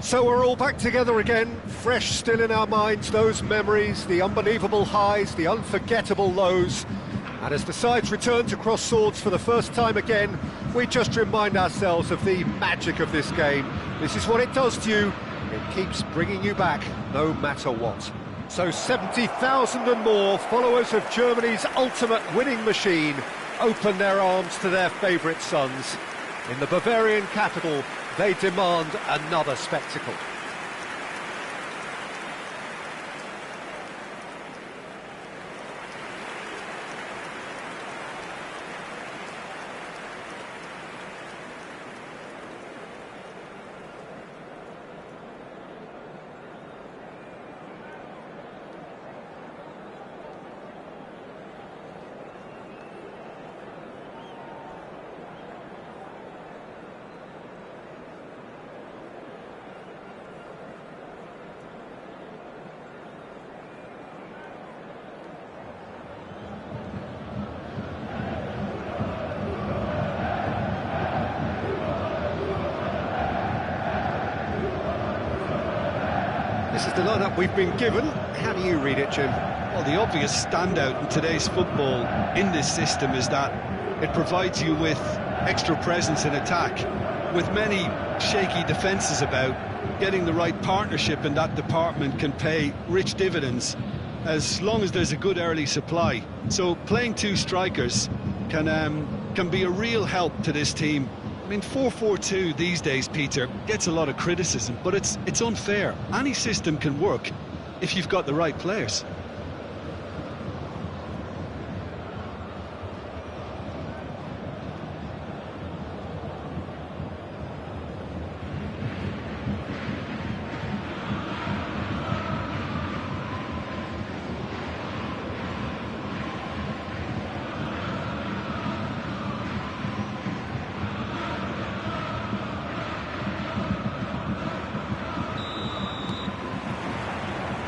So we're all back together again, fresh still in our minds, those memories, the unbelievable highs, the unforgettable lows. And as the sides return to cross swords for the first time again, we just remind ourselves of the magic of this game. This is what it does to you. It keeps bringing you back, no matter what. So 70,000 and more followers of Germany's ultimate winning machine open their arms to their favourite sons. In the Bavarian capital, they demand another spectacle. This is the lineup we've been given. How do you read it, Jim? Well, the obvious standout in today's football in this system is that it provides you with extra presence in attack. With many shaky defences about, getting the right partnership in that department can pay rich dividends as long as there's a good early supply. So playing two strikers can be a real help to this team. I mean, 4-4-2 these days, Peter, gets a lot of criticism, but it's unfair. Any system can work if you've got the right players.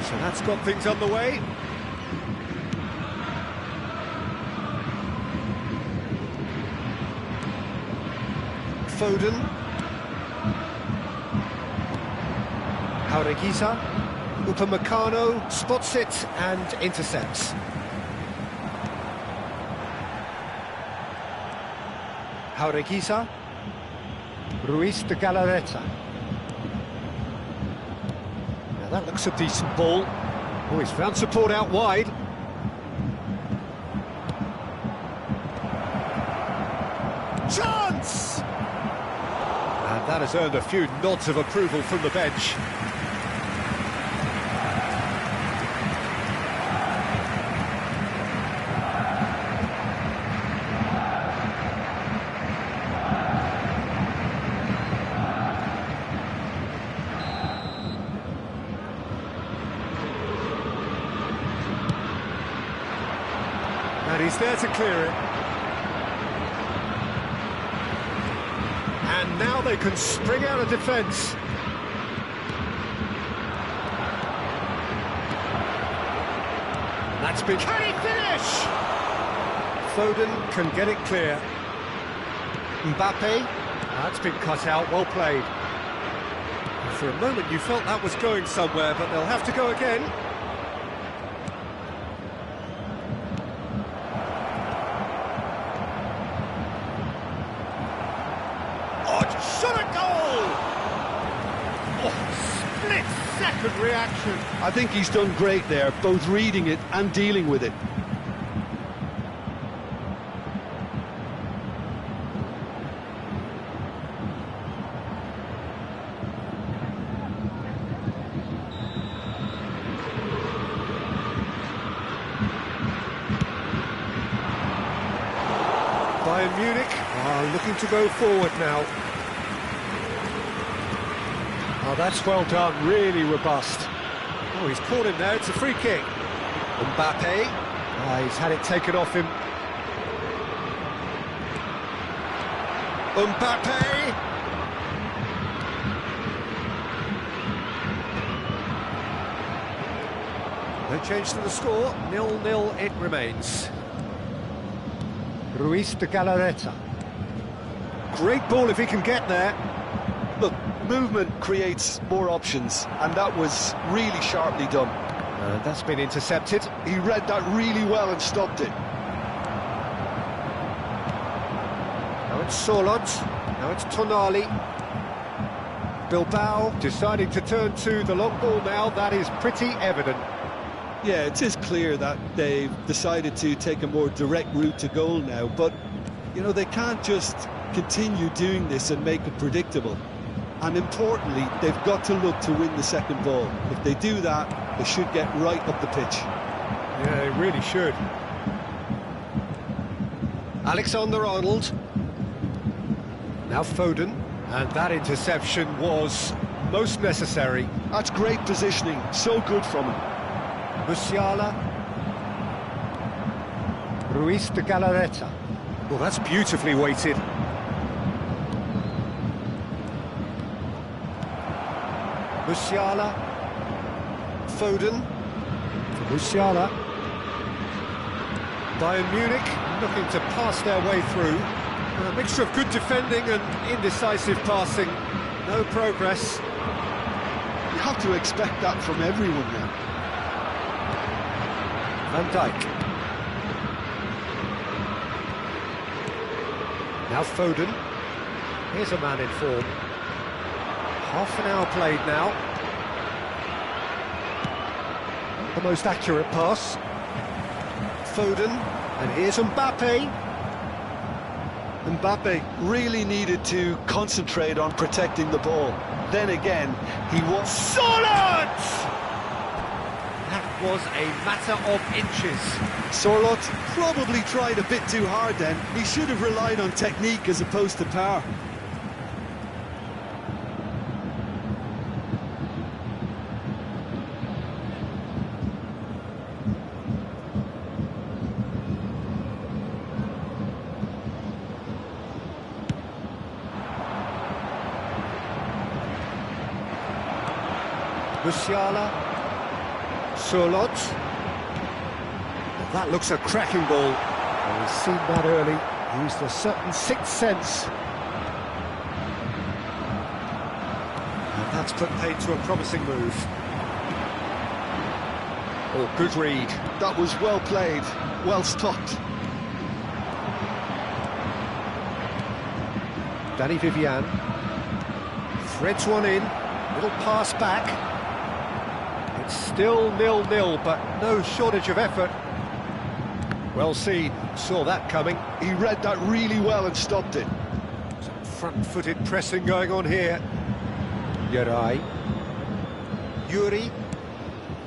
So that's got things underway. Foden. Jaureguisa. Upamecano spots it and intercepts. Jaureguisa. Ruiz de Galarreta. That looks a decent ball. Oh, he's found support out wide. Chance! And that has earned a few nods of approval from the bench. And he's there to clear it. And now they can spring out of defence. That's been... Can he finish? Foden can get it clear. Mbappe. That's been cut out, well played. For a moment you felt that was going somewhere, but they'll have to go again. Shot a goal! Oh, split-second reaction. I think he's done great there, both reading it and dealing with it. Bayern Munich are looking to go forward now. Oh, that's well done, really robust. Oh, he's caught him there, it's a free kick. Mbappe, he's had it taken off him. Mbappe! No change to the score, 0-0 it remains. Ruiz de Galarreta. Great ball if he can get there. Look, movement creates more options, and that was really sharply done. That's been intercepted. He read that really well and stopped it. Now it's Sorlot, now it's Tonali. Bilbao deciding to turn to the long ball now, that is pretty evident. Yeah, it is clear that they've decided to take a more direct route to goal now, but, you know, they can't just continue doing this and make it predictable. And importantly, they've got to look to win the second ball. If they do that, they should get right up the pitch. Yeah, they really should. Alexander-Arnold. Now Foden. And that interception was most necessary. That's great positioning, so good from him. Musiala. Ruiz de Galarreta. Well, that's beautifully weighted. Musiala. Foden. Musiala. Bayern Munich looking to pass their way through. A mixture of good defending and indecisive passing. No progress. You have to expect that from everyone now. Van Dijk. Now Foden. Here's a man in form. Half an hour played now. The most accurate pass. Foden. And here's Mbappe. Mbappe really needed to concentrate on protecting the ball. Then again, he was... Sorlot! That was a matter of inches. Sorlot probably tried a bit too hard then. He should have relied on technique as opposed to power. Musiala, Sorlot. That looks a cracking ball. Well, we've seen that early. Used a certain sixth sense. And that's put paid to a promising move. Oh, good read. That was well played, well stopped. Danny Vivian. Threads one in. Little pass back. Still 0-0, but no shortage of effort. Well seen, saw that coming. He read that really well and stopped it. Some front-footed pressing going on here. Yuri.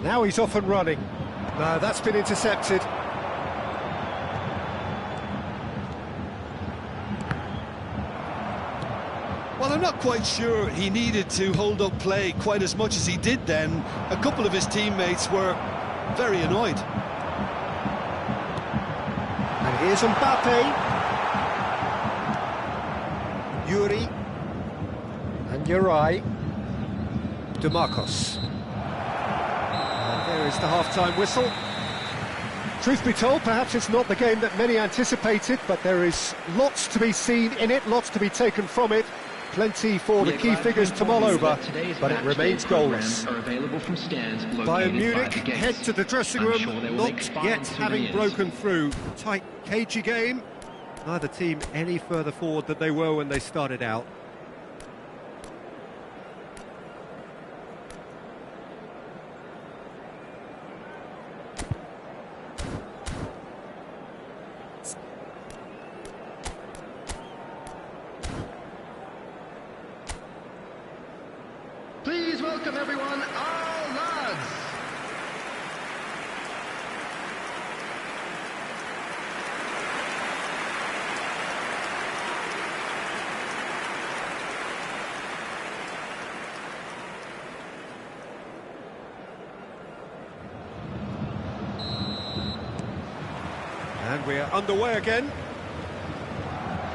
Now he's off and running. No, that's been intercepted. Well, I'm not quite sure he needed to hold up play quite as much as he did then. A couple of his teammates were very annoyed. And here's Mbappe. Yuri. And Uri. DeMarcos. And there is the half-time whistle. Truth be told, perhaps it's not the game that many anticipated, but there is lots to be seen in it, lots to be taken from it. Plenty for the key figures to mull over, but it remains goalless. Bayern Munich head to the dressing room, not yet having broken through. Tight, cagey game. Neither team any further forward than they were when they started out. Please welcome everyone, our lads. And we're underway again.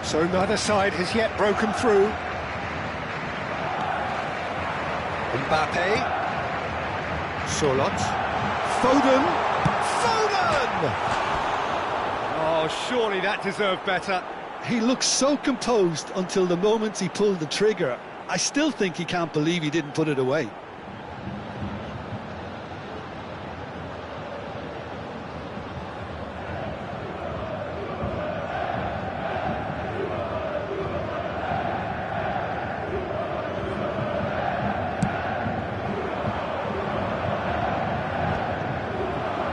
So neither side has yet broken through. Mbappe. Sorlot. Foden. Foden! Oh, surely that deserved better. He looked so composed until the moment he pulled the trigger. I still think he can't believe he didn't put it away.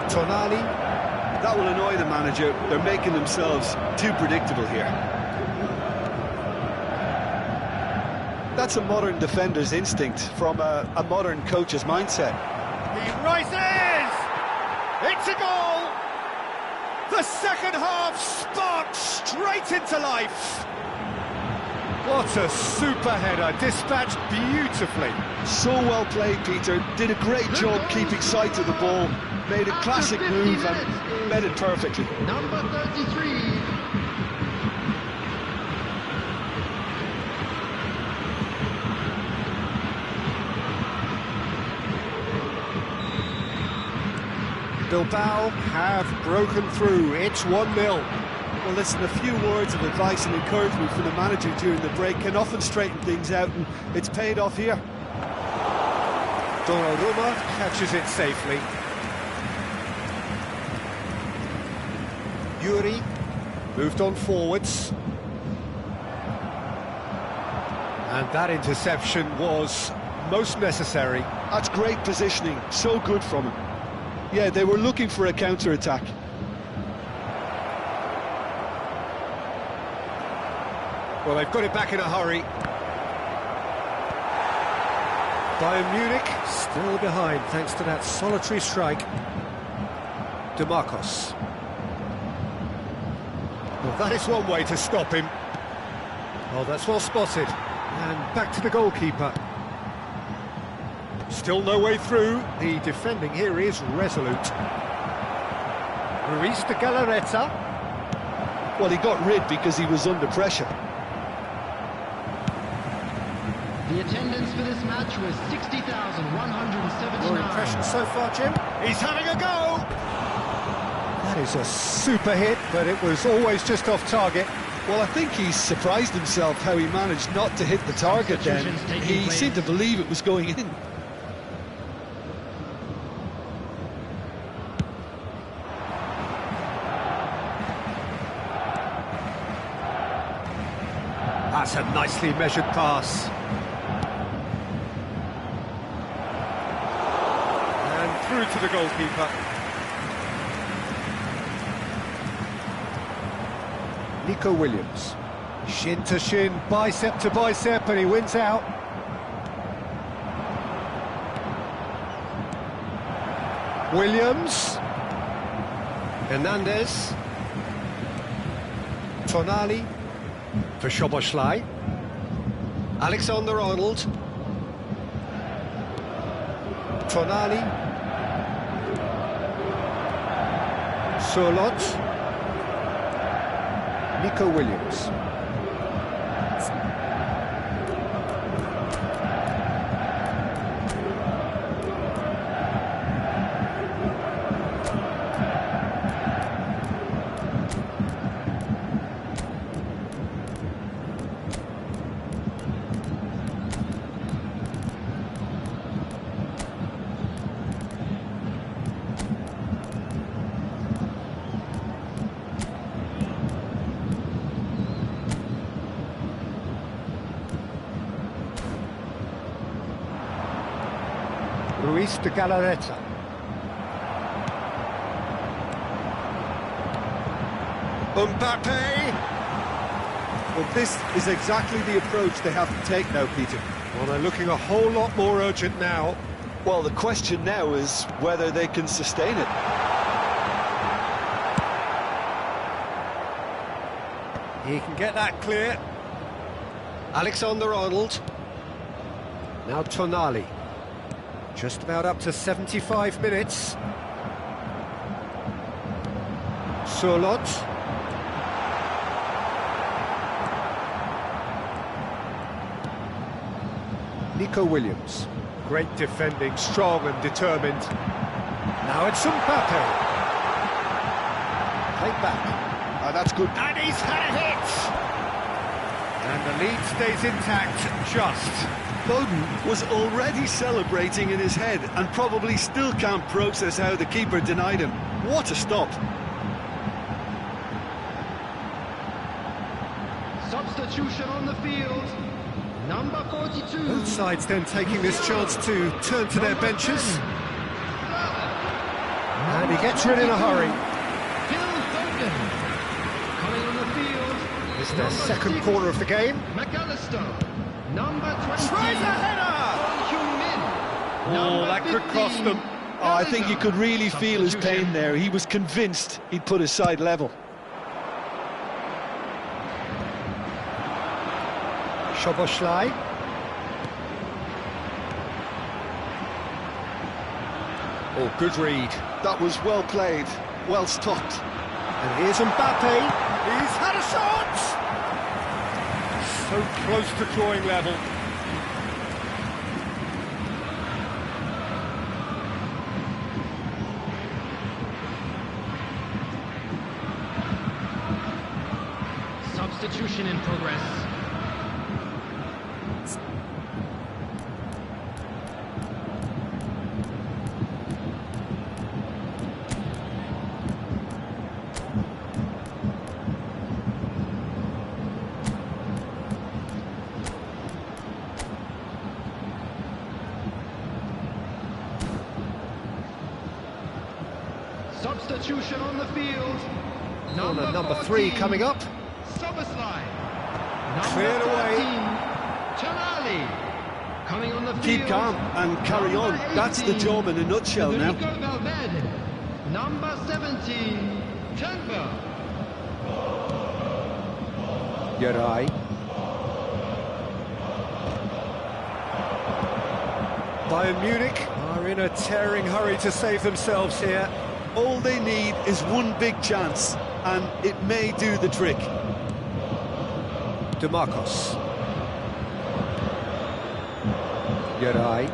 Tonali. That will annoy the manager. They're making themselves too predictable here. That's a modern defender's instinct from a modern coach's mindset. He rises! It's a goal! The second half sparked straight into life. What a super header, dispatched beautifully. So well played, Peter. Did a great job keeping sight of the ball. Made a classic move and met it perfectly. Number 33. Bilbao have broken through. It's 1-0. Well, listen, a few words of advice and encouragement from the manager during the break can often straighten things out, and it's paid off here. Donnarumma catches it safely. Yuri moved on forwards. And that interception was most necessary. That's great positioning, so good from him. Yeah, they were looking for a counter-attack. Well, they've got it back in a hurry. Bayern Munich still behind thanks to that solitary strike. DeMarcos. Well, that is one way to stop him. Oh, that's well spotted. And back to the goalkeeper. Still no way through. The defending here is resolute. Ruiz de Galarreta. Well, he got rid because he was under pressure. The attendance for this match was 60,179. Your impression so far, Jim? He's having a go! That is a super hit, but it was always just off target. Well, I think he surprised himself how he managed not to hit the target then. He seemed to believe it was going in. That's a nicely measured pass. And through to the goalkeeper. Nico Williams. Shin to shin, bicep to bicep, and he wins out. Williams. Hernandez. Tonali. For Szoboszlai. Alexander-Arnold. Tonali. Sørloth. Nico Williams. Ruiz de Galarreta. Mbappe. Well, this is exactly the approach they have to take now, Peter. Well, they're looking a whole lot more urgent now. Well, the question now is whether they can sustain it. He can get that clear. Alexander-Arnold. Now Tonali. Just about up to 75 minutes. Sørloth. Nico Williams. Great defending, strong and determined. Now it's Mbappe. Played back. That's good. And he's had a hit! And the lead stays intact, just. Foden was already celebrating in his head and probably still can't process how the keeper denied him. What a stop. Substitution on the field. Number 42. Both sides then taking this chance to turn to their benches. And he gets rid in a hurry. Phil Foden. Coming on the field. It's their second corner of the game. McAllister. Number 20. Tries a header! Oh, that could cost them. Oh, I think you could really feel his pain there. He was convinced he'd put his side level. Szoboszlai. Oh, good read. That was well played, well stopped. And here's Mbappe. He's had a shot! So close to drawing level. Substitution in progress. Substitution on the field. Number 3 coming up. Szoboszlai. Cleared away. Tonali. Coming on the field. Keep calm and carry on. That's the job in a nutshell now. Federico Valverde. Number 17. Tenver. Geray. Bayern Munich are in a tearing hurry to save themselves here. All they need is one big chance, and it may do the trick. DeMarcos. Geray.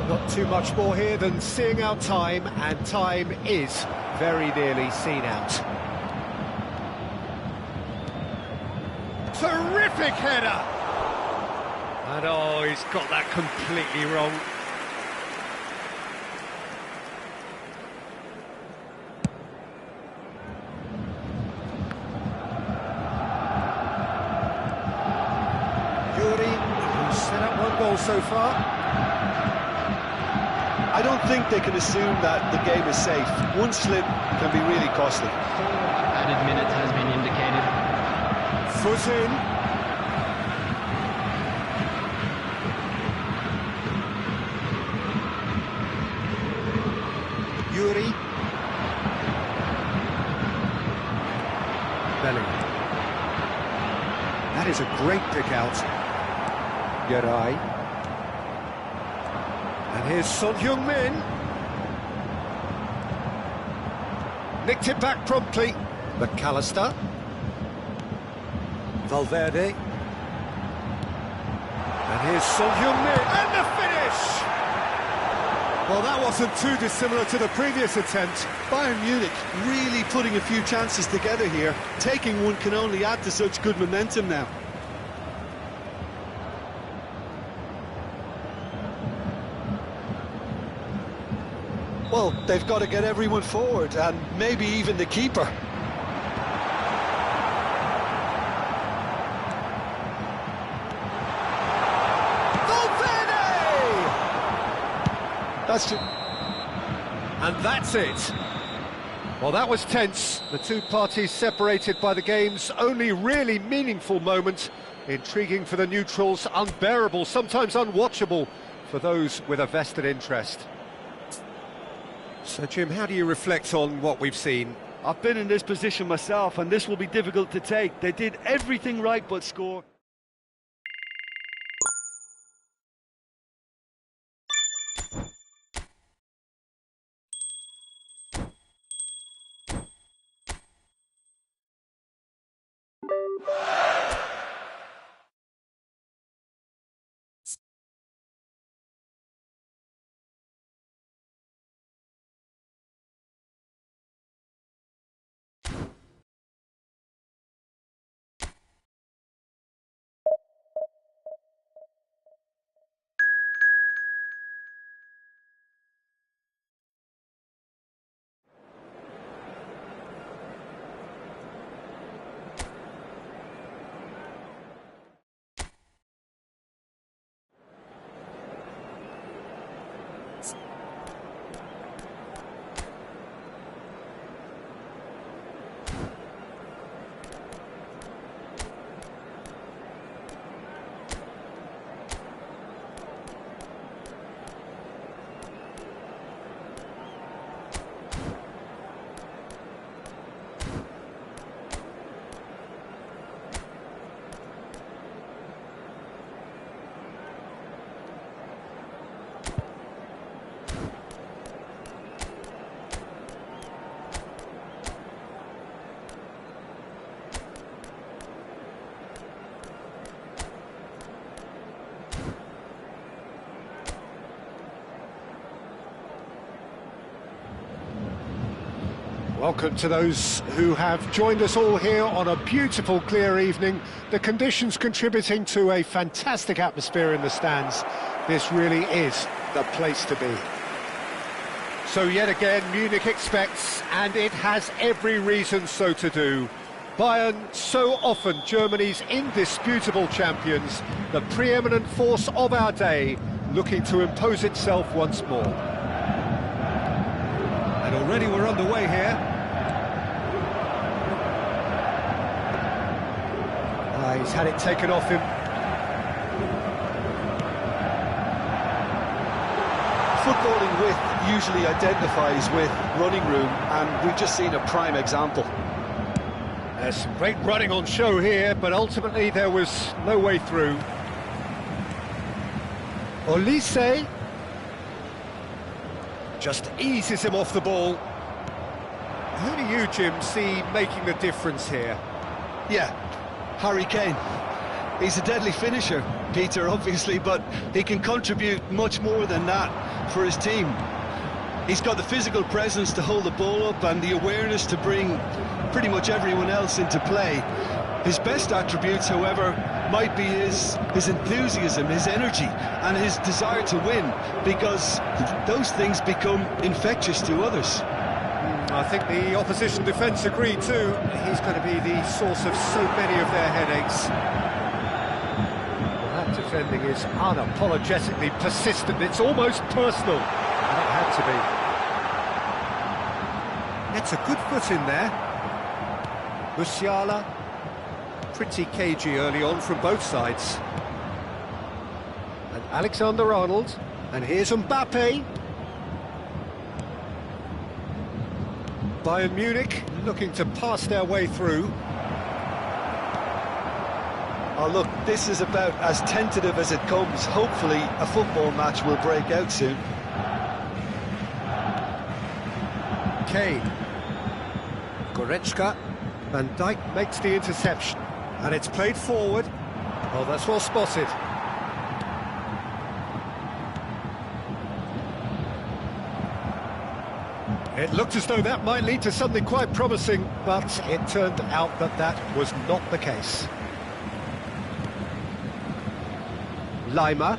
Not too much more here than seeing out time, and time is very nearly seen out. Terrific header! And oh, he's got that completely wrong. Who's set up one goal so far. I don't think they can assume that the game is safe. One slip can be really costly. 4 added minutes has been indicated. Foot in. Yuri. Bellingham. That is a great pick out. Geray. And here's Son Heung-min. Nicked it back promptly. McAllister. Valverde. And here's Son Heung-min. And the finish! Well, that wasn't too dissimilar to the previous attempt. Bayern Munich really putting a few chances together here. Taking one can only add to such good momentum now. Well, they've got to get everyone forward, and maybe even the keeper. Valverde! That's just... And that's it. Well, that was tense. The two parties separated by the game's only really meaningful moment. Intriguing for the neutrals, unbearable, sometimes unwatchable for those with a vested interest. So, Jim, how do you reflect on what we've seen? I've been in this position myself, and this will be difficult to take. They did everything right but score. Welcome to those who have joined us all here on a beautiful, clear evening. The conditions contributing to a fantastic atmosphere in the stands. This really is the place to be. So yet again, Munich expects, and it has every reason so to do. Bayern, so often Germany's indisputable champions, the preeminent force of our day, looking to impose itself once more. And already we're underway here. He's had it taken off him. Footballing width usually identifies with running room, and we've just seen a prime example. There's some great running on show here, but ultimately there was no way through. Olise just eases him off the ball. Who do you, Jim, see making the difference here? Yeah, Harry Kane. He's a deadly finisher, Peter, obviously, but he can contribute much more than that for his team. He's got the physical presence to hold the ball up and the awareness to bring pretty much everyone else into play. His best attributes, however, might be his enthusiasm, his energy, and his desire to win, because those things become infectious to others. I think the opposition defence agree too. He's going to be the source of so many of their headaches. Well, that defending is unapologetically persistent. It's almost personal. And it had to be. It's a good foot in there. Musiala, pretty cagey early on from both sides. And Alexander-Arnold. And here's Mbappe. Bayern Munich looking to pass their way through. Oh, look, this is about as tentative as it comes. Hopefully, a football match will break out soon. Kane. Goretzka. Van Dijk makes the interception. And it's played forward. Oh, that's well spotted. It looked as though that might lead to something quite promising, but it turned out that that was not the case. Lima.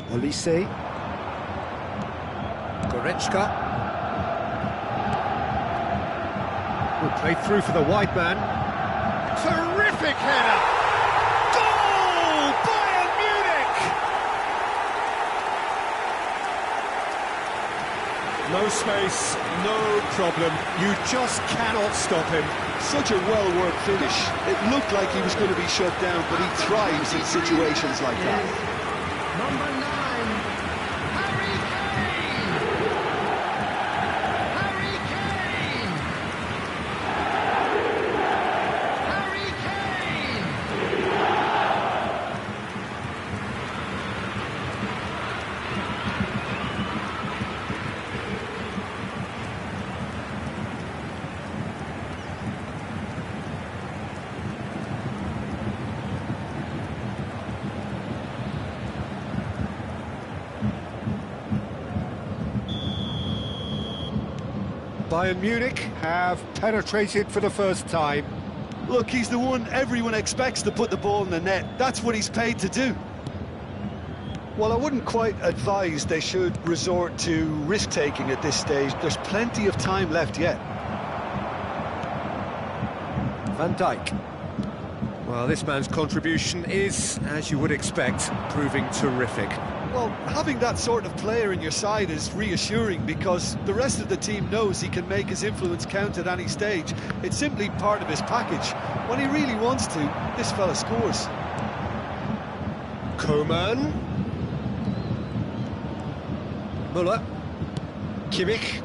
Olise. Goretzka. Good play through for the wide man. Terrific header! Goal! Bayern Munich! No space, no problem. You just cannot stop him. Such a well-worked finish. It looked like he was going to be shut down, but he thrives in situations like that. Number 9, Harry Kane! Harry Kane! Harry Kane! Bayern Munich have penetrated for the first time. Look, he's the one everyone expects to put the ball in the net. That's what he's paid to do. Well, I wouldn't quite advise they should resort to risk-taking at this stage. There's plenty of time left yet. Van Dijk. Well, this man's contribution is, as you would expect, proving terrific. Well, having that sort of player in your side is reassuring, because the rest of the team knows he can make his influence count at any stage. It's simply part of his package. When he really wants to, this fella scores. Coman. Müller. Kimmich.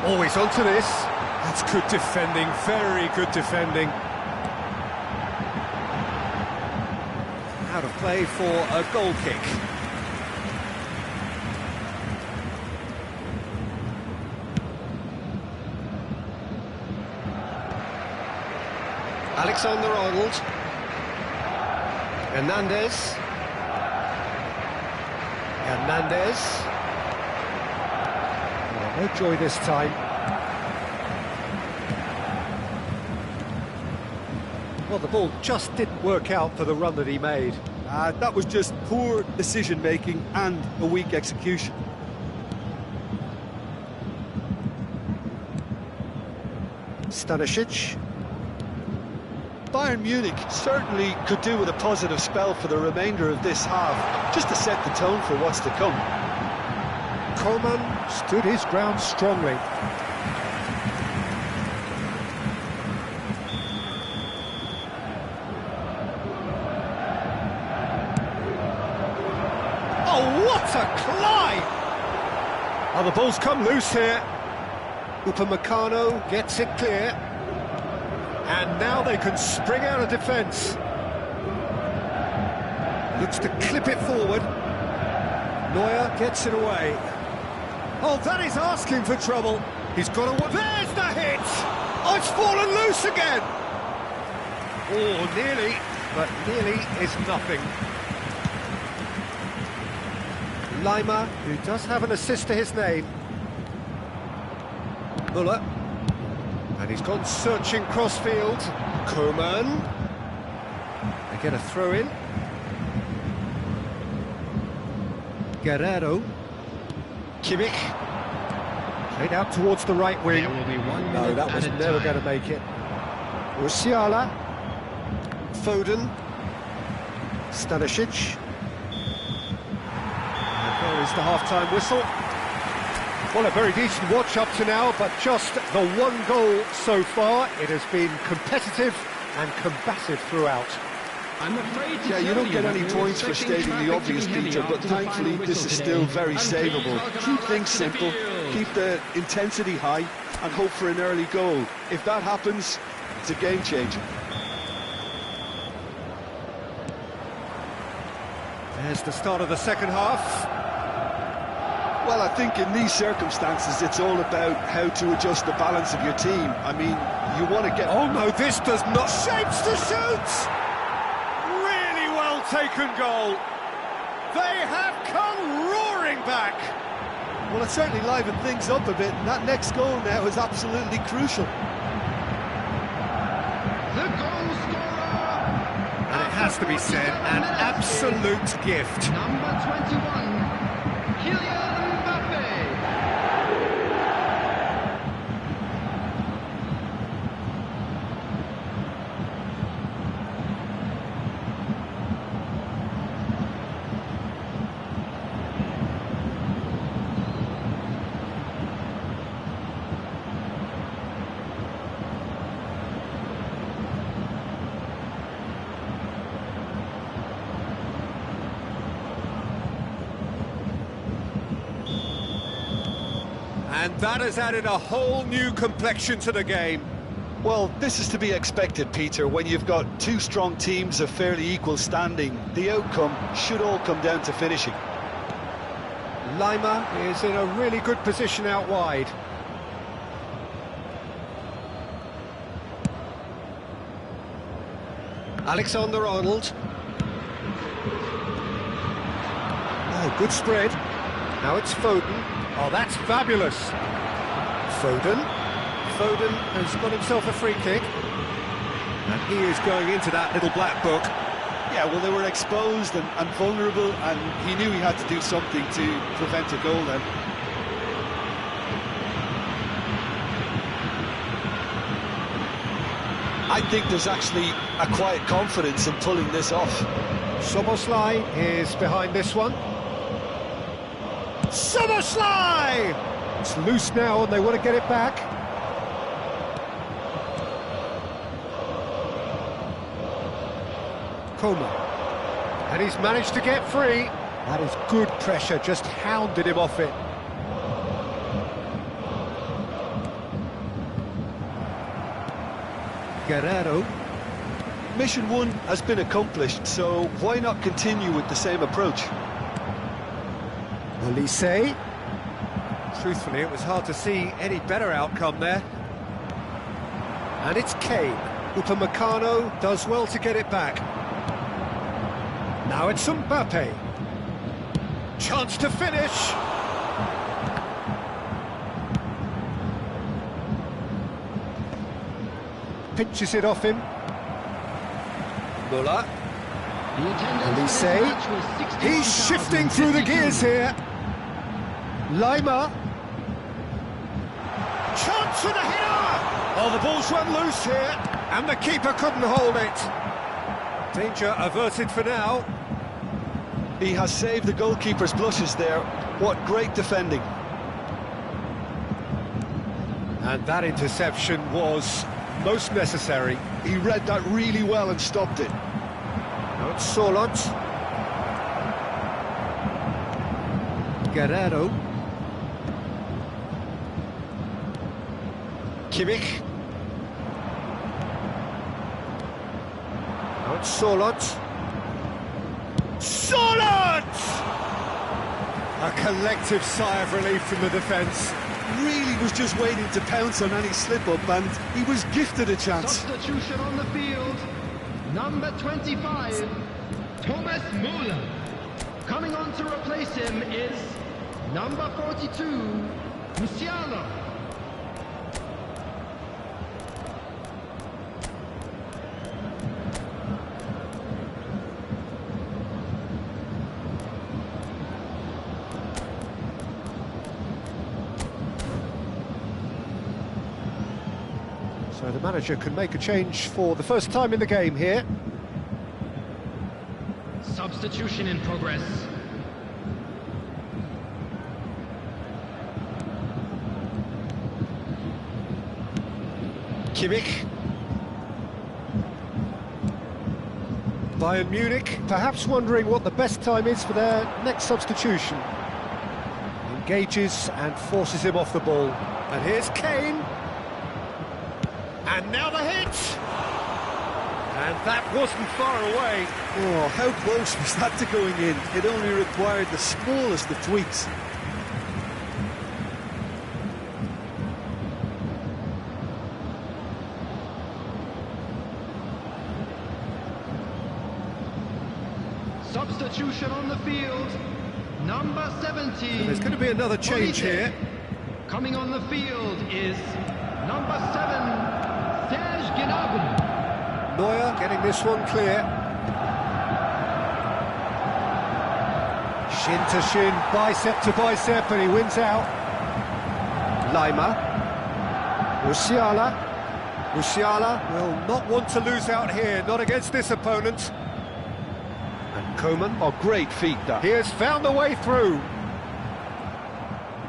Always onto this. That's good defending, very good defending. Out of play for a goal kick. Alexander-Arnold. Hernandez. No joy this time. Well, the ball just didn't work out for the run that he made. That was just poor decision-making and a weak execution. Stanisic. Bayern Munich certainly could do with a positive spell for the remainder of this half, just to set the tone for what's to come. Coman stood his ground strongly. Oh, what a climb! Oh, the ball's come loose here. Upamecano gets it clear. And now they can spring out of defence. Looks to clip it forward. Neuer gets it away. Oh, that is asking for trouble. He's got to... There's the hit! Oh, it's fallen loose again! Oh, nearly, but nearly is nothing. Lima, who does have an assist to his name. Muller. And he's gone searching crossfield. Coman. They get a throw in. Guerrero. Kimmich. Played out towards the right wing. There will be 1 No, minute that was added never time. going to make it. Musiala. Foden. Stanisic. And there is the half-time whistle. Well, a very decent watch up to now, but just the one goal so far. It has been competitive and combative throughout. I'm afraid to Yeah, you tell don't get that any we're points for expecting stating the traffic to be obvious, heavy Peter, but after the final thankfully this whistle is today. still very And please savable. welcome Keep our things to the simple, field. keep the intensity high, and hope for an early goal. If that happens, it's a game changer. There's the start of the second half. Well, I think in these circumstances, it's all about how to adjust the balance of your team. I mean, you want to get... Oh no, this does not... Shapes to shoot! Really well taken goal. They have come roaring back. Well, it certainly livened things up a bit, and that next goal now is absolutely crucial. The goal scorer! And it has to be said, an absolute gift. Number 21, Kylian Mbappe. And that has added a whole new complexion to the game. Well, this is to be expected, Peter. When you've got two strong teams of fairly equal standing, the outcome should all come down to finishing. Lima is in a really good position out wide. Alexander-Arnold. Oh, good spread. Now it's Foden. Oh, that's fabulous. Foden. Foden has got himself a free kick. And he is going into that little black book. Yeah, well, they were exposed and vulnerable, and he knew he had to do something to prevent a goal then. I think there's actually a quiet confidence in pulling this off. Szoboszlai is behind this one. Szoboszlai! It's loose now and they want to get it back. Coman. And he's managed to get free. That is good pressure, just hounded him off it. Guerrero. Mission 1 has been accomplished, so why not continue with the same approach? Olise. Truthfully, it was hard to see any better outcome there. And it's Kane. Upamecano does well to get it back. Now it's Mbappe. Chance to finish. pinches it off him. Muller. Elise. He's shifting through the gears here. Lima. Chance for the header! Oh, the ball's run loose here, and the keeper couldn't hold it. Danger averted for now. He has saved the goalkeeper's blushes there. What great defending. And that interception was most necessary. He read that really well and stopped it. Now it's Solot. Guerrero. Kimmich. Now it's Solot. Solot! A collective sigh of relief from the defence. Really was just waiting to pounce on any slip-up, and he was gifted a chance. Substitution on the field. Number 25, Thomas Müller. Coming on to replace him is number 42, Musiala. So the manager can make a change for the first time in the game here. Substitution in progress. Kimmich. Bayern Munich, perhaps wondering what the best time is for their next substitution. Engages and forces him off the ball. And here's Kane. And now the hit! And that wasn't far away. Oh, how close was that to going in? It only required the smallest of tweaks. Substitution on the field. Number 17. And there's going to be another change here. Coming on the field is number 7. Serge Gnabry. Neuer getting this one clear. Shin to shin, bicep to bicep, and he wins out. Lima. Musiala. Musiala will not want to lose out here, not against this opponent. And Coman. Oh, great feat, that. He has found a way through.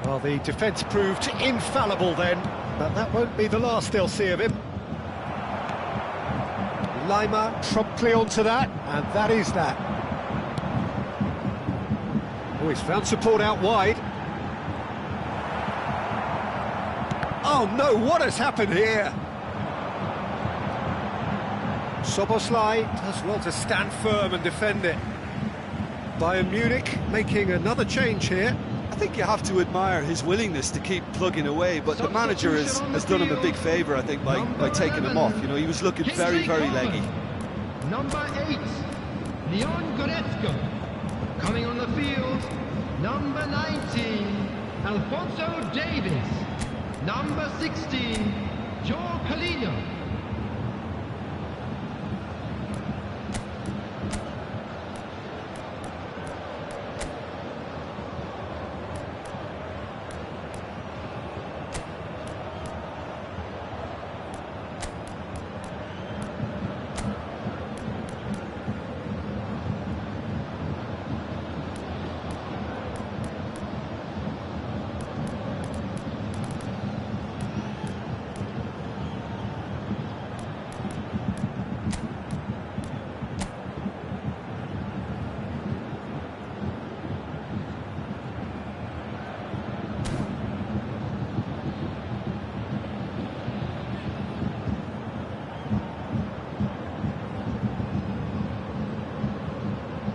Well, the defence proved infallible then, but that won't be the last they'll see of him. Lima promptly onto that, and that is that. Oh, he's found support out wide. Oh no, what has happened here? Szoboszlai does well to stand firm and defend it. Bayern Munich making another change here. I think you have to admire his willingness to keep plugging away, but the manager has done him a big favour, I think, by taking him off. You know, he was looking very, very leggy. Number 8, Leon Goretzka. Coming on the field, number 19, Alphonso Davies. Number 16, Joe Palhinha.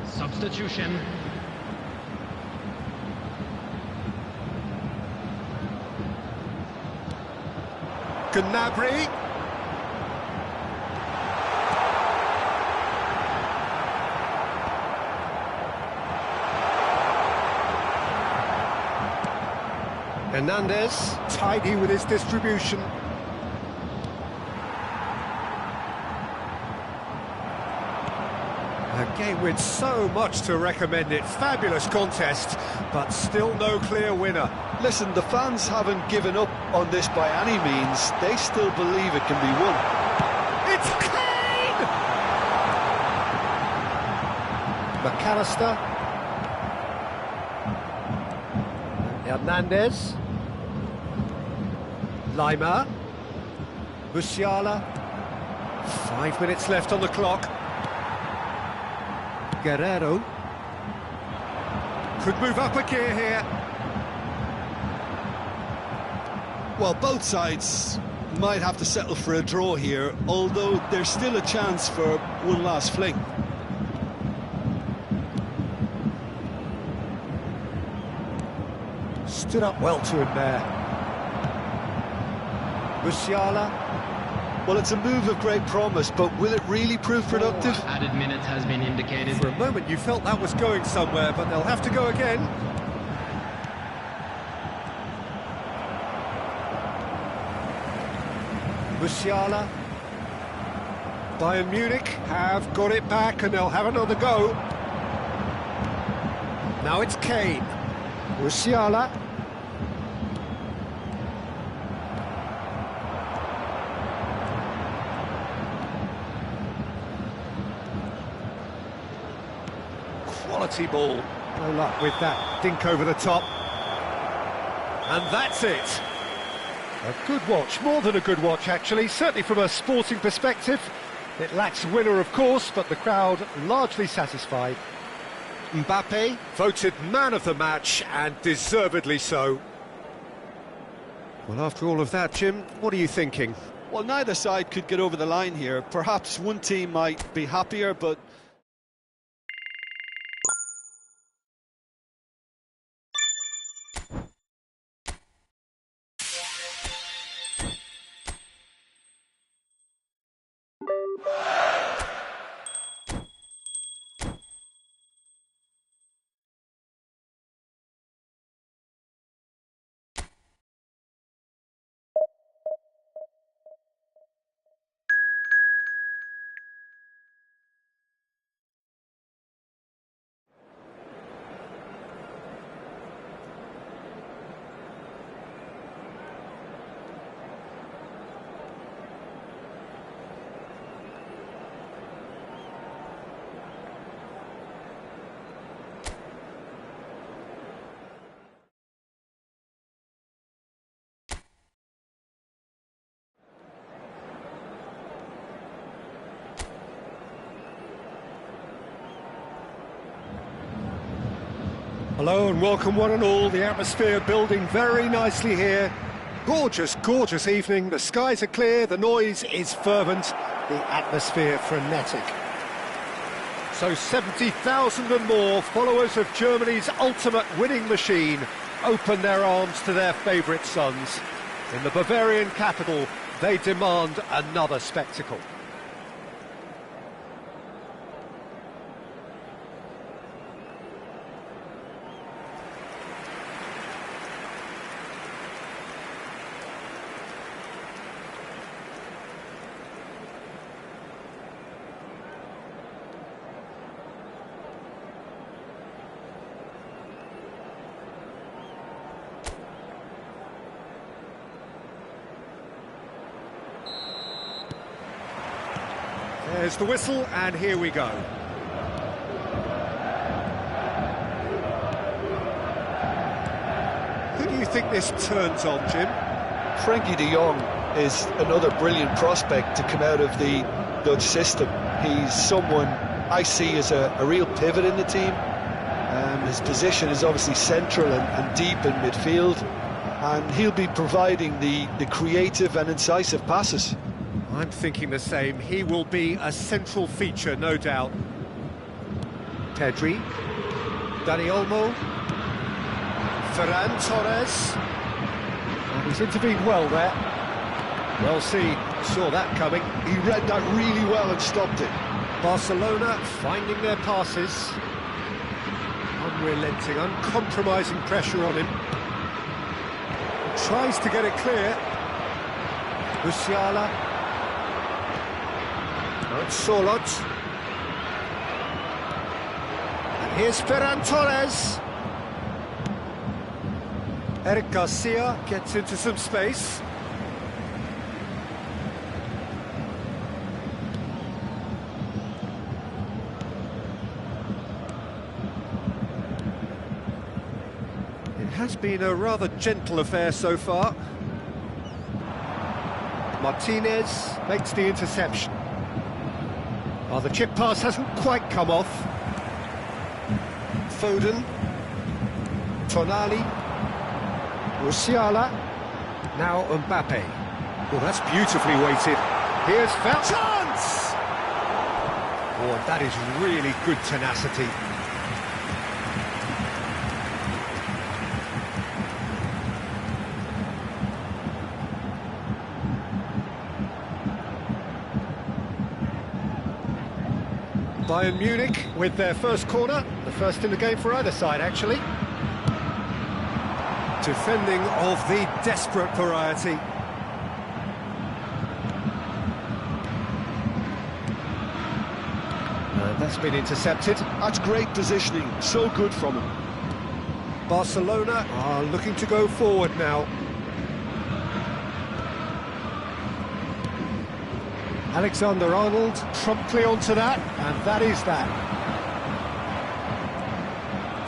Substitution. Gnabry. Hernandez, tidy with his distribution. game with so much to recommend it. Fabulous contest, but still no clear winner. Listen, the fans haven't given up on this by any means. They still believe it can be won. It's Kane! McAllister. Hernandez. Lima. Musiala. 5 minutes left on the clock. Guerrero. Could move up a gear here. Well, both sides might have to settle for a draw here, although there's still a chance for one last fling. Stood up well to him there. Musiala. Well, it's a move of great promise, but will it really prove productive? Added minute has been indicated. For a moment you felt that was going somewhere, but they'll have to go again. Musiala. Bayern Munich have got it back and they'll have another go. Now it's Kane. Musiala. Quality ball. No luck with that dink over the top. And that's it. A good watch, more than a good watch actually, certainly from a sporting perspective. It lacks winner of course, but the crowd largely satisfied. Mbappe voted man of the match, and deservedly so. Well, after all of that, Jim, what are you thinking? Well, neither side could get over the line here. Perhaps one team might be happier, but Hello and welcome one and all. The atmosphere building very nicely here. Gorgeous, gorgeous evening. The skies are clear, the noise is fervent, the atmosphere frenetic. So 70,000 and more followers of Germany's ultimate winning machine open their arms to their favourite sons. In the Bavarian capital, they demand another spectacle. There's the whistle, and here we go. Who do you think this turns on, Jim? Frankie de Jong is another brilliant prospect to come out of the Dutch system. He's someone I see as a real pivot in the team. His position is obviously central and deep in midfield, and he'll be providing the creative and incisive passes. I'm thinking the same. He will be a central feature, no doubt. Pedri. Dani Olmo. Ferran Torres. And he's intervened well there. Well seen. Saw that coming. He read that really well and stopped it. Barcelona finding their passes. Unrelenting, uncompromising pressure on him. Tries to get it clear. Musiala. Now it's Sorloth. Here's Ferran Torres. Eric Garcia gets into some space. It has been a rather gentle affair so far. Martinez makes the interception. Oh, the chip pass hasn't quite come off. Foden. Tonali. Musiala. Now Mbappe. Oh, that's beautifully weighted. Here's chance! Oh, that is really good tenacity. Bayern Munich with their first corner, the first in the game for either side, actually. Defending of the desperate variety. And that's been intercepted. That's great positioning, so good from him. Barcelona are looking to go forward now. Alexander-Arnold promptly onto that, and that is that.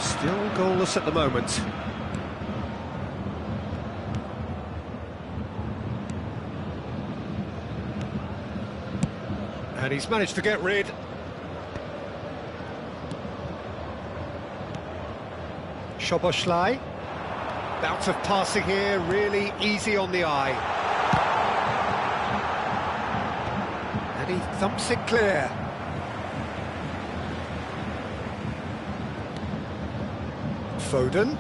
Still goalless at the moment. And he's managed to get rid. Szoboszlai. Bout of passing here, really easy on the eye. He thumps it clear. Foden.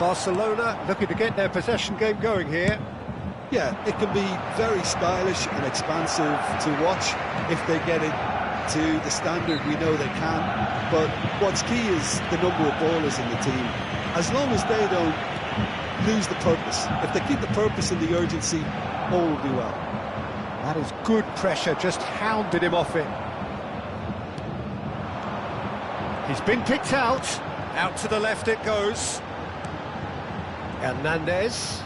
Barcelona looking to get their possession game going here. Yeah, it can be very stylish and expansive to watch if they get it to the standard we know they can. But what's key is the number of ballers in the team. As long as they don't lose the purpose. If they keep the purpose and the urgency, all will be well. That is good pressure, just hounded him off it. He's been picked out. Out to the left it goes. Hernandez.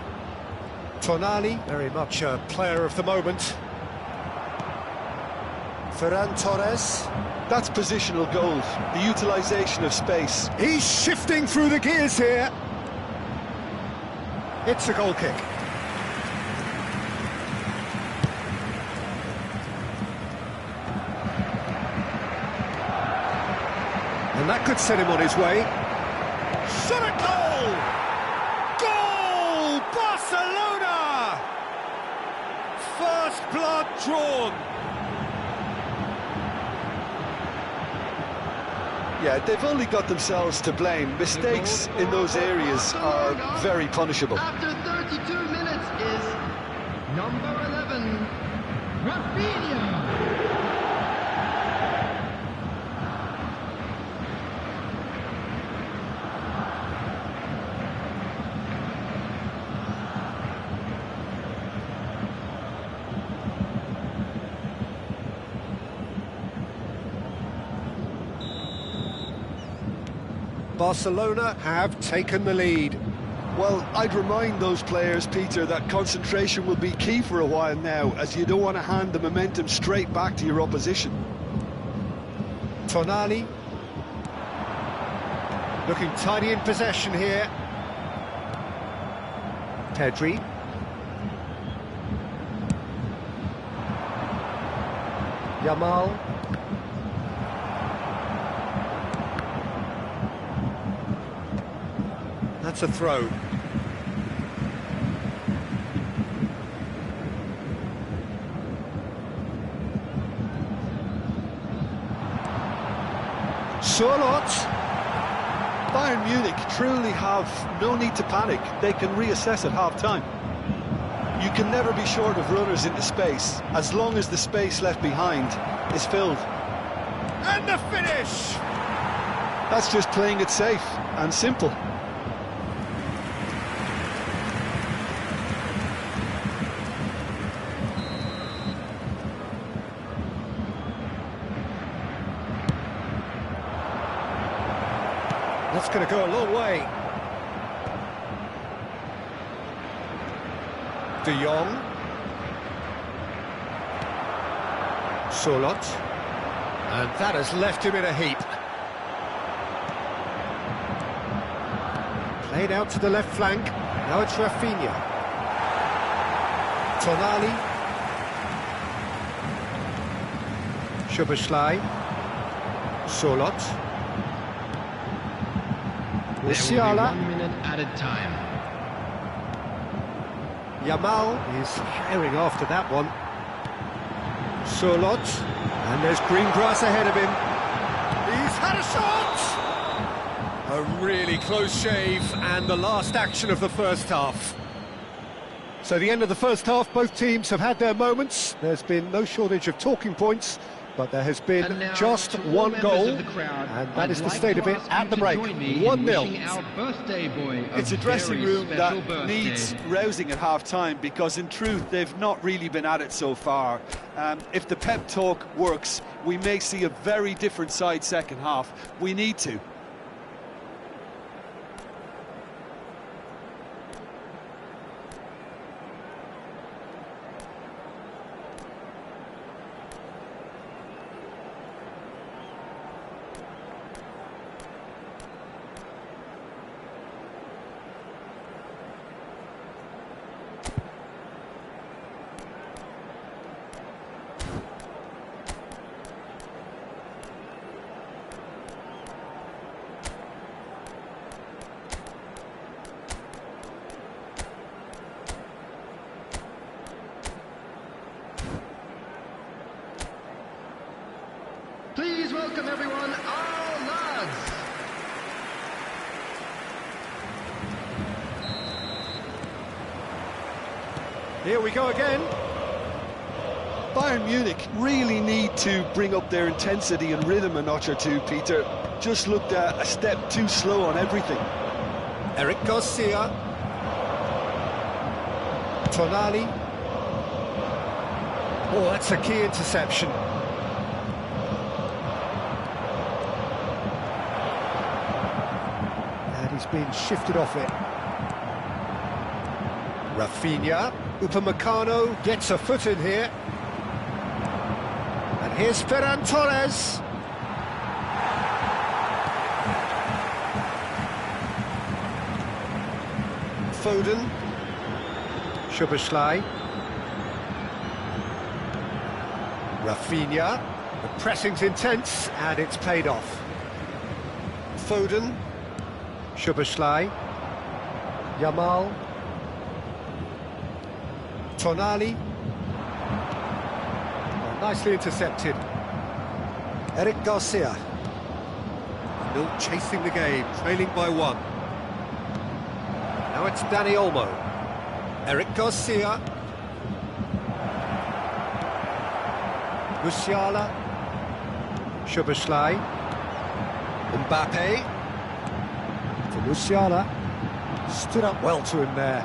Tonali, very much a player of the moment. Ferran Torres. That's positional goals, the utilisation of space. He's shifting through the gears here. It's a goal kick. And that could set him on his way. Shot at goal! Goal! Barcelona! First blood drawn. Yeah, they've only got themselves to blame. Mistakes in those areas are very punishable. After 32 minutes is number 11, Rafinha. Barcelona have taken the lead. Well, I'd remind those players, Peter, that concentration will be key for a while now, as you don't want to hand the momentum straight back to your opposition. Tonali. Looking tidy in possession here. Pedri. Yamal. That's a throw. Surlot. Bayern Munich truly have no need to panic. They can reassess at half-time. You can never be short of runners into space, as long as the space left behind is filled. And the finish! That's just playing it safe and simple. that's going to go a long way. De Jong. Solot. And that has left him in a heap. Played out to the left flank. Now it's Rafinha. Tonali. Szoboszlai. Solot. Musiala. 1 minute added time. Yamal is herring after that one. Solot. And there's green grass ahead of him. He's had a shot! A really close shave, and the last action of the first half. So the end of the first half, both teams have had their moments. There's been no shortage of talking points, but there has been just one goal, and that is the state of it at the break. 1-0. It's a dressing room that needs rousing at half-time, because in truth they've not really been at it so far. If the pep talk works, we may see a very different side second half. We need to. Please welcome everyone, our lads. Here we go again. Bayern Munich really need to bring up their intensity and rhythm a notch or two, Peter. Just looked a step too slow on everything. Eric Garcia. Tonali. Oh, that's a key interception. And he's been shifted off it. Rafinha. Upamecano gets a foot in here. And here's Ferran Torres. Foden. Szoboszlai. Rafinha. The pressing's intense and it's paid off. Foden. Szoboszlai. Yamal. Tonali. Oh, nicely intercepted. Eric Garcia. Still chasing the game, trailing by 1. Now it's Dani Olmo. Eric Garcia. Musiala. Szoboszlai. Mbappe. To Musiala. Stood up well to him there.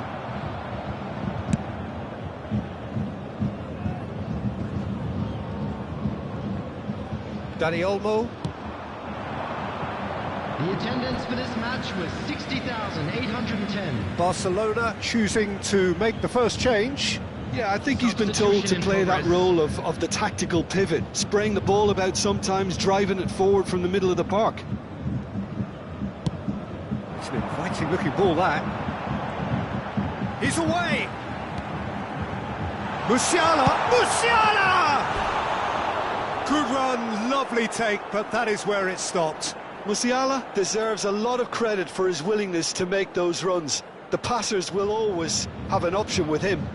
Dani Olmo. The attendance for this match was 60,810. Barcelona choosing to make the first change. Yeah, I think he's been told to play that role of the tactical pivot, spraying the ball about sometimes, driving it forward from the middle of the park. It's an inviting looking ball, that. He's away! Musiala! Musiala! Good run, lovely take, but that is where it stopped. Musiala deserves a lot of credit for his willingness to make those runs. The passers will always have an option with him.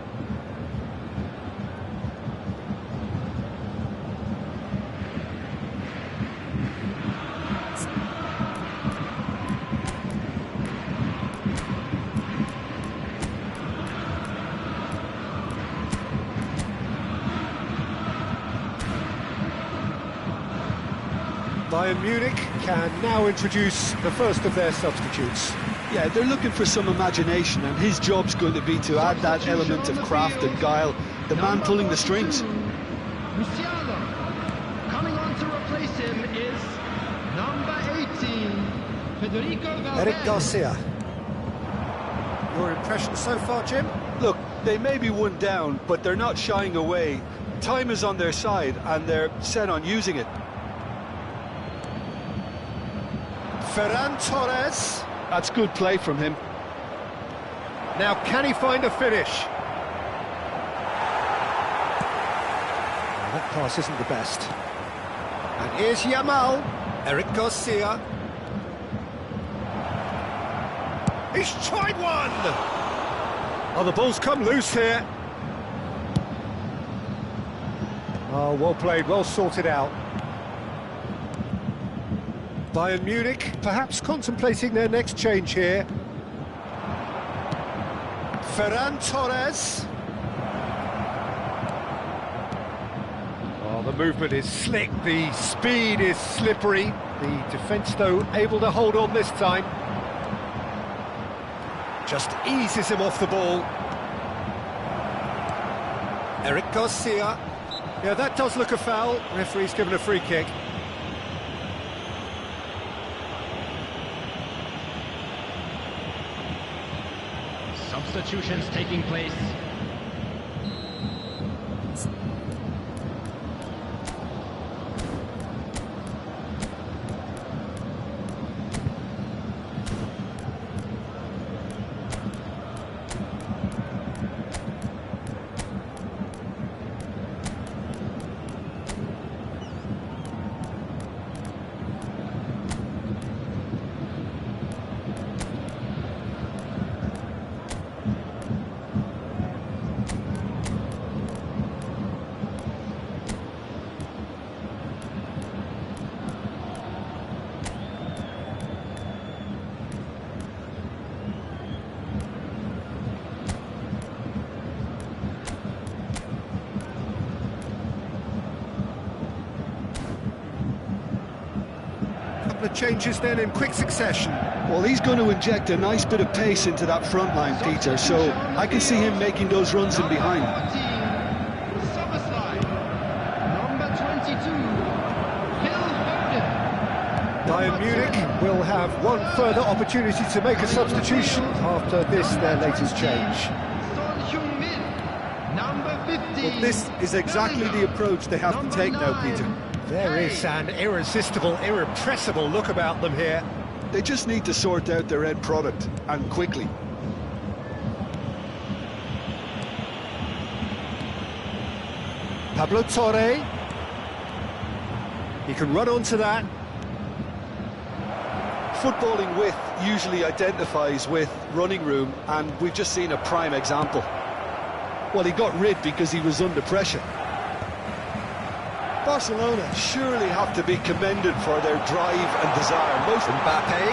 Bayern Munich can now introduce the first of their substitutes. Yeah, they're looking for some imagination, and his job's going to be to add that element of craft and guile, the man pulling the strings. Musiala. Coming on to replace him is number 18, Eric Garcia. Your impression so far, Jim? Look, they may be one down, but they're not shying away. Time is on their side, and they're set on using it. Ferran Torres. That's good play from him. Now, can he find a finish? That pass isn't the best. And here's Yamal. Eric Garcia. He's tried one! Oh, the ball's come loose here. Oh, well played, well sorted out. Bayern Munich perhaps contemplating their next change here. Ferran Torres. Oh, the movement is slick, the speed is slippery. The defence, though, able to hold on this time. Just eases him off the ball. Eric Garcia. Yeah, that does look a foul. Referee's given a free kick. Substitutions taking place. Couple of changes then in quick succession. Well, he's going to inject a nice bit of pace into that front line, Peter, so I can see him making those runs in behind. Bayern Munich will have one further opportunity to make a substitution after this, their latest change. But this is exactly the approach they have to take now, Peter. There is an irresistible, irrepressible look about them here. They just need to sort out their end product, and quickly. Pablo Torre. He can run onto that. Footballing width usually identifies with running room, and we've just seen a prime example. Well, he got rid because he was under pressure. Barcelona surely have to be commended for their drive and desire. Most Mbappe.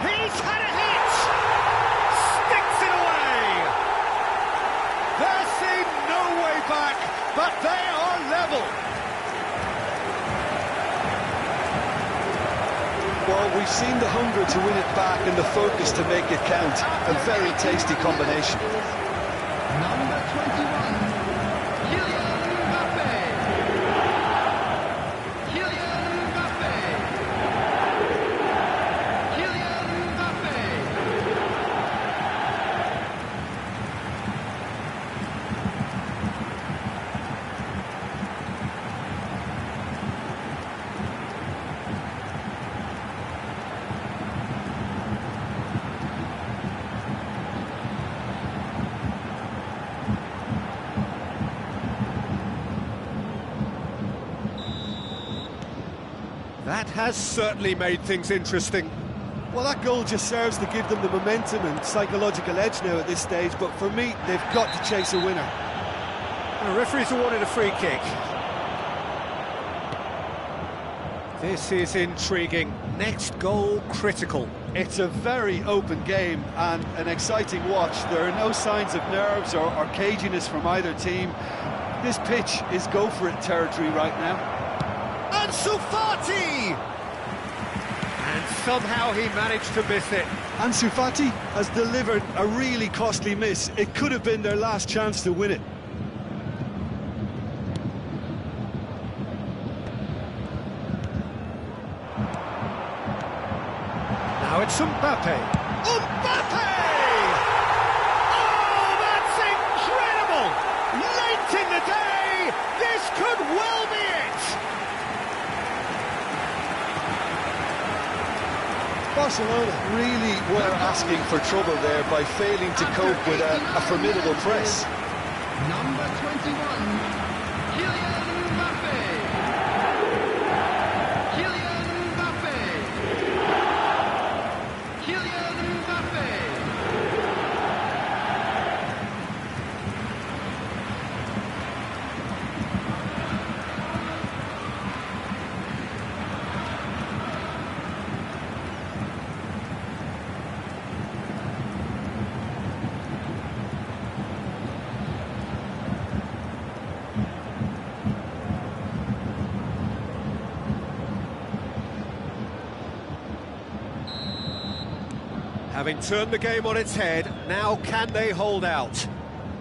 He's had a hit! Sticks it away! There seemed no way back, but they are level. Well, we've seen the hunger to win it back and the focus to make it count. A very tasty combination. Number 21, Kylian Mbappe. Kylian Mbappe. Kylian Mbappe. That has certainly made things interesting. Well, that goal just serves to give them the momentum and psychological edge now at this stage, but for me, they've got to chase a winner. The referee's awarded a free kick. This is intriguing. Next goal critical. It's a very open game and an exciting watch. There are no signs of nerves or caginess from either team. This pitch is go-for-it territory right now. Ansu Fati! And somehow he managed to miss it. Ansu Fati has delivered a really costly miss. It could have been their last chance to win it. it's Mbappe. Mbappe! Oh, that's incredible! Late in the day, this could well be it! Barcelona really were asking for trouble there by failing to cope with a formidable press. Number 21, Kylian Mbappe. Kylian Mbappe. Kylian Mbappe. Having turned the game on its head, now can they hold out?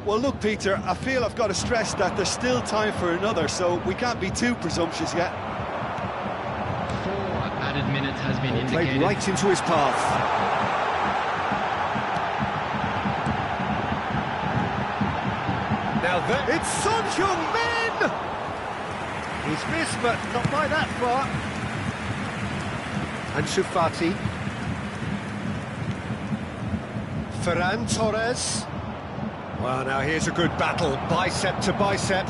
Well, look, Peter, I feel I've got to stress that there's still time for another, so we can't be too presumptuous yet. 4 added minutes has been Played indicated. right into his path. Now there, it's Son Heung-min! He's missed, but not by that far. Ansu Fati. Ferran Torres. Well, now here's a good battle, bicep to bicep.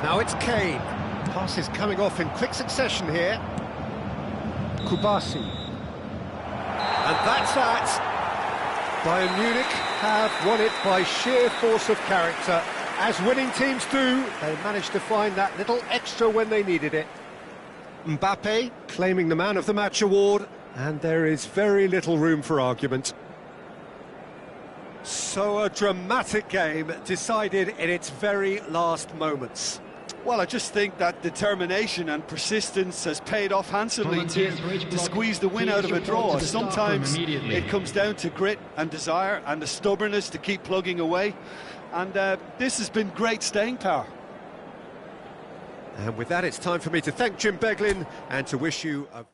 Now it's Kane. Passes coming off in quick succession here. Kubasi. And that's that. Bayern Munich have won it by sheer force of character. As winning teams do, they managed to find that little extra when they needed it. Mbappe claiming the Man of the Match award, and there is very little room for argument. So a dramatic game decided in its very last moments. Well, I just think that determination and persistence has paid off handsomely to squeeze the win out of a draw. Sometimes it comes down to grit and desire and the stubbornness to keep plugging away. And this has been great staying power. And with that, it's time for me to thank Jim Beglin and to wish you a...